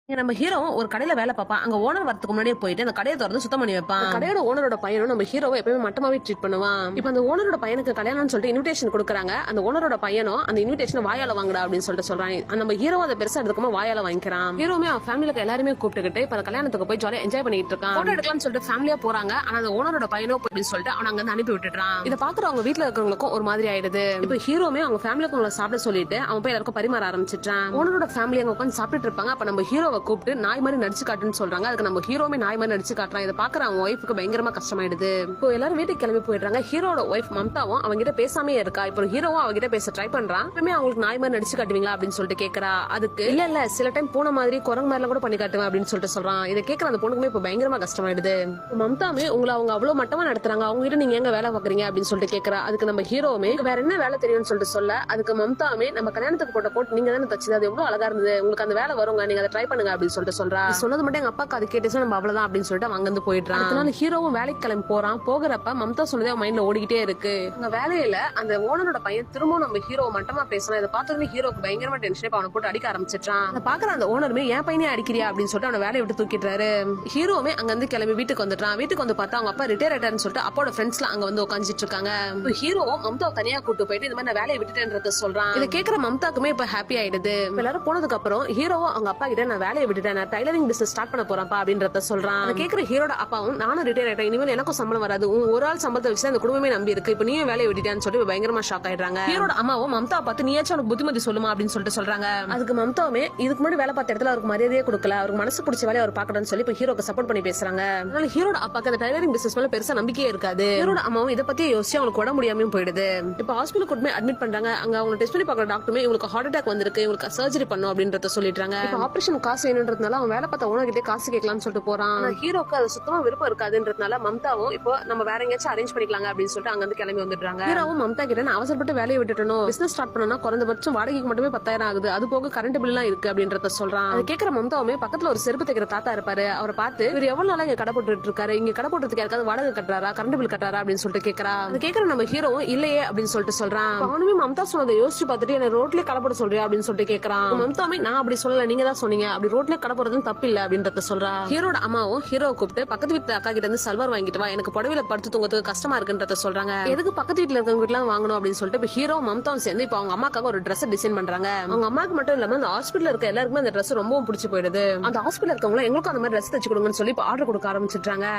நம்ம ஹீரோ ஒரு கடையில வேலை பார்ப்பான். அங்க ஓனர் வரதுக்கு முன்னாடியே போயிட்டு அந்த கடையை திறந்து சுத்தம் பண்ணி வைப்பான். கடையோட ஓனரோட பையனும் நம்ம ஹீரோவை எப்பவுமே மட்டமாவே ட்ரீட் பண்ணுவான். இப்ப அந்த ஓனரோட பையனுக்கு கல்யாணம்னு சொல்லிட்டு இன்விடேஷன் கொடுக்குறாங்க. அந்த ஓனரோட பையனும் அந்த இன்விடேஷன் வாயால வாங்கடா அப்படின்னு சொல்லிட்டு சொல்றான். நம்ம ஹீரோ அதை பெருசா எடுத்துக்கமா வாயால வாங்கிக்கிறான். ஹீரோமே அவன் ஃபேமிலிக்கு எல்லாருமே கூப்பிட்டுக்கிட்டு இப்ப கல்யாணத்துக்கு போய் ஜாலியா என்ஜாய் பண்ணிட்டு இருக்கான். போட்டோ எடுக்கலாம்னு சொல்லிட்டு ஃபேமிலியா போறாங்க. ஆனா அந்த ஓனரோட பையனோ அப்படின்னு சொல்லிட்டு அவன் அங்க அனுப்பி விட்டுறான். இதை பாக்குறவங்க வீட்டுல இருக்கிறவங்களுக்கும் ஒரு மாதிரி ஆயிடுது. இப்ப ஹீரோமே அவங்க ஃபேமிலிக்கு சாப்பிட சொல்லிட்டு அவன் போய் எல்லாருக்கும் பரிமாற ஆரம்பிச்சிட்டான். ஓனரோட ஃபேமிலி அங்க உட்காந்து சாப்பிட்டு இருப்பாங்க. அப்ப நம்ம ஹீரோவை கூப்பிட்டு நாய் மாதிரி நடிச்சு காட்டுன்னு சொல்றாங்க. அதுக்கு நம்ம ஹீரோமே நாய் மாதிரி நடிச்சு காட்டுறான். இதை பாக்குற அவன் ஒய்ஃபுக்கு பயங்கரமா கஷ்டமாயிடுது. இப்போ எல்லாரும் வீட்டுக்கு கிளம்பி போயிடுறாங்க. ஹீரோட ஒய்ஃப் மம்தாவும் அவங்க கிட்ட பேசாமே இருக்கா. இப்போ ஹீரோவும் அவகிட்ட பேச ட்ரை பண்றான். அவங்களுக்கு நாய் மாதிரி நடிச்சு காட்டுவீங்களா அப்படின்னு சொல்லிட்டு கேக்குறா. அதுக்கு இல்ல சில டைம் பூனை மாதிரி குரங்கு மாதிரி கூட பண்ணி காட்டுவேன் அப்படின்னு சொல்லிட்டு சொல்றான். இதை கேட்கற அந்த பொண்ணுக்குமே இப்ப பயங்கரமா கஷ்டமாயிடுது. மம்தாமே உங்களை அவங்க அவ்வளவு மட்டமா நடத்துறாங்க, அவங்க கிட்ட நீங்க எங்க வேலை பாக்குறீங்க அப்படின்னு சொல்லிட்டு கேக்குறா. அதுக்கு நம்ம ஹீரோவுமே வேற என்ன வேலை தெரியும்னு சொல்லிட்டு சொல்ல, அதுக்கு மம்தாமே நம்ம கல்யாணத்துக்கு போட்ட கோட் நீங்க தானே தச்சது, அது எவ்வளவு அழகா இருந்தது, உங்களுக்கு அந்த வேலை வருங்க, நீங்க அதை ட்ரை பண்ணுங்க அப்படின்னு சொல்லிட்டு சொல்றா. சொன்னது மட்டும் எங்க அப்பாக்கு அது கேட்டுச்சு, நம்ம அவ்வளவுதான் அப்படின்னு சொல்லிட்டு அவங்க வந்து போயிடுறான். அதனால ஹீரோவும் வேலைக்கு கிளம்பி போறான். போகிறப்ப மம்தா சொன்னதே அவன் மைண்ட்ல ஓடிக்கிட்டே இருக்கு. அங்க வேலையில அந்த ஓனரோட பையன் திரும்பவும் நம்ம ஹீரோ மட்டமா பேசுறான். இதை பார்த்ததுமே ஹீரோக்கு பயங்கரமா டென்ஷன், அவனை போட்டு அடிக்க ஆரம்பிச்சிட்டான். அதை பாக்குற அந்த ஓனருமே என் பையனே அடிக்கிறியா அப்படின்னு சொல்லிட்டு அவனை வேலையை விட்டு தூக்கிட்டாரு. ஹீரோவுமே அங்க இருந்து கிளம்பி வீட்டுக்கு வந்துட்டான். வீட்டுக்கு வந்து பார்த்தா அவங்க அப்பா ரிட்டையர் ஆயிட்டாருன்னு சொல்லிட்டு அப்போட ஃப்ரெண்ட்ஸ்லாம் அங்க வந்து உட்காந்துட்டு இருக்காங்க. ஹீரோவும் மம்தாவை தனியா கூட்டு போயிட்டு இந்த மாதிரி நான் வேலையை விட்டுட்டேன்றத சொல்றான். இதை கேட்கிற மம்தாக்குமே இப்ப ஹாப்பி ஆயிடுது. எல்லாரும் போனதுக்கு அப்புறம் ஹீரோவும் அவங்க அப்பா கிட்ட நான் வேலையை விட்டுட்டேன், நான் டைலரிங் பிசினஸ் ஸ்டார்ட் பண்ண போறேன்ப்பா அப்படின்றத சொல்றான். அதை கேட்கிற ஹீரோட அப்பாவும் நானும் ரிட்டையர் ஆயிட்டேன், இனிமேல் எனக்கும் சம்பளம் வராது, ஒரு ஆள் சம்பளத்தை வச்சு அந்த குடும்பமே நம்பி இருக்கு, இப்ப நீயும் வேலையை விட்டுட்டான்னு சொல்லிட்டு பயங்கரமா ஷாக் ஆயிடுறாங்க. ஹீரோட அம்மாவும் மம்தா பார்த்து நீயாச்சும் அவனுக்கு புத்திமதி சொல்லுமா அப்படின்னு சொல்லிட்டு சொல்றாங்க. அதுக்கு மம்தாவுமே இதுக்கு முன்னாடி வேலை பார்த்த இடத்துல அவருக்கு மரியாதையே கொடுக்கல, அவருக்கு மனசு பிடிச்ச வேலையை அவர் பாக்கணும்னு சொல்லி இப்ப ஹீரோக்கு சப்போர்ட் பண்ணி பேசுறாங்க. அதனால ஹீரோட அப்பாக்கு அந்த டைலரிங் பிசினஸ் மேல பெருசா நம்பிக்கையே இருக்காது. ஹீரோட அம்மாவும் இதை பத்தி யோசிச்சு அவங்களுக்கு உடம்பு முடியாம போயிடுது. இப்ப ஹாஸ்பிட்டல் கூட்டு அட்மிட் பண்றாங்க. அங்க அவங்க டெஸ்ட் பண்ணி பாக்குற டாக்டருமே இவங்களுக்கு ஹார்ட் அட்டாக் வந்திருக்கு, இவங்களுக்கு சர்ஜரி பண்ணும் அப்படின்றத சொல்லிட்டாங்க. இப்ப ஆபரேஷன் காசு வேணும்ன்றதுனால அவன் வேலை பார்த்த உனக்கிட்டே காசு கேட்கலாம்னு சொல்லிட்டு போறான். ஹீரோக்கு அது சுத்தமா விருப்பம் இருக்காதுன்றதுனால மம்தாவும் இப்போ நம்ம வேற எங்கேயாச்சும் அரேஞ்ச் பண்ணிக்கலாங்க அப்படின்னு சொல்லிட்டு அங்க இருந்து கிளம்பி வந்துடுறாங்க. ஹீரோவும் மம்தா கிட்ட நான் அவசரப்பட்டு வேலையை விட்டுட்டணும், பிசினஸ் ஸ்டார்ட் பண்ணா குறைந்தபட்சம் வாடகைக்கு மட்டுமே 10,000 ஆகுது, அது போக கரண்ட் பில் எல்லாம் இருக்கு அப்படின்றத சொல்றான். அது கேட்கிற மம்தாவுமே பக்கத்துல ஒரு செருப்பு தைக்கிற தாத்தா இருப்பாரு, அவரை பார்த்து இவர் எவ்வளவு நாளா இங்க கடை போட்டுட்டு இருக்காரு, இங்க கடை போட்டுறதுக்கு யாருக்காவது வாடகை கட்டுறாரா, கரண்ட் பில் கட்டுறாரா அப்படின்னு சொல்லிட்டு கேட்கறா. அது கேட்கிற நம்ம ஹீரோவும் இல்லையே அப்படின்னு சொல்லிட்டு சொல்றான். அவனுமே மம்தா சொன்னதை யோசிச்சு பார்த்துட்டு என்ன ரோட்லயே கடை போட சொல்றியா அப்படின்னு சொல்லிட்டு கேட்கறான். மம்தாவுமே நான் அப்படி சொல்லல, நீங்க தான் சொன்னீங்க, அப்படி ரோட்லயே கடை போடுறது தப்பு இல்ல அப்படின்றத சொல்றா. ஹீரோட அம்மாவும் ஹீரோ கூப்பிட்டு பக்கத்து வீட்டு அக்கா கிட்ட இருந்து சல்வார் வாங்கிட்டு வா, எனக்கு புடவையில படுத்து தூங்குறதுக்கு கஷ்டமா இருக்குன்றத சொல்றாங்க. எதுக்கு பக்கத்து வீட்டுல இருக்கவங்க எல்லாம் வாங்கணும் அப்படின்னு சொல்லிட்டு ஹீரோ மம்தாவும் சேர்ந்து இப்ப அவங்க அம்மாக்காக ஒரு ட்ரெஸ் டிசைன் பண்றாங்க. அவங்க அம்மாக்கு மட்டும் இல்லாம அந்த ஹாஸ்பிட்டல் இருக்க எல்லாருக்குமே அந்த ட்ரெஸ் ரொம்பவும் பிடிச்சு போயிடுது. அந்த ஹாஸ்பிட்டல் இருக்கவங்க எங்களுக்கும் அந்த மாதிரி ட்ரெஸ் தச்சு கொடுங்கன்னு சொல்லி இப்ப ஆர்டர் கொடுக்க ஆரம்பிச்சிட்டாங்க.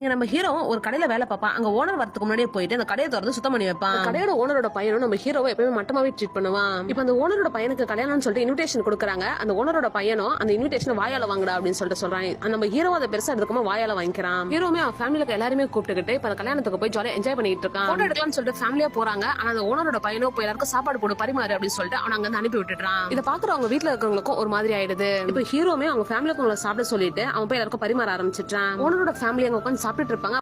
நம்ம ஹீரோ ஒரு கடையில வேலை பார்ப்பான். அங்க ஓனர் வரதுக்கு முன்னாடியே போயிட்டு அந்த கடையை திறந்து சுத்தம் பண்ணி வைப்பான். கடையோட ஓனரோட பையனும் நம்ம ஹீரோவை எப்பவுமே மட்டமாவே ட்ரீட் பண்ணுவான். இப்ப அந்த ஓனரோட பையனுக்கு கல்யாணம்னு சொல்லிட்டு இன்விடேஷன் கொடுக்குறாங்க. அந்த ஓனரோட பையனும் அந்த இன்விடேஷன் வாயால வாங்கடா அப்படின்னு சொல்லிட்டு சொல்றான். நம்ம ஹீரோ அதை பெருசா எடுத்துக்கமா வாயால வாங்கிக்கிறான். ஹீரோமே அவன் ஃபேமிலிக்கு எல்லாருமே கூப்பிட்டுக்கிட்டு இப்ப கல்யாணத்துக்கு போய் ஜாலியா என்ஜாய் பண்ணிட்டு இருக்கான். போட்டோ எடுக்கலாம்னு சொல்லிட்டு ஃபேமிலியா போறாங்க. ஆனா அந்த ஓனரோட பையனோ போய் எல்லாருக்கும் சாப்பாடு போட்டு பரிமாறு அப்படின்னு சொல்லிட்டு அவன் அங்க அனுப்பி விட்டுறான். இதை பாக்குறவங்க வீட்டுல இருக்கிறவங்களுக்கும் ஒரு மாதிரி ஆயிடுது. இப்ப ஹீரோமே அவங்க ஃபேமிலிக்கு சாப்பிட சொல்லிட்டு அவன் போய் எல்லாருக்கும் பரிமாற ஆரம்பிச்சிட்டான். ஓனரோட ஃபேமிலி அங்க உட்காந்து சாப்பிட்டு இருப்பாங்க.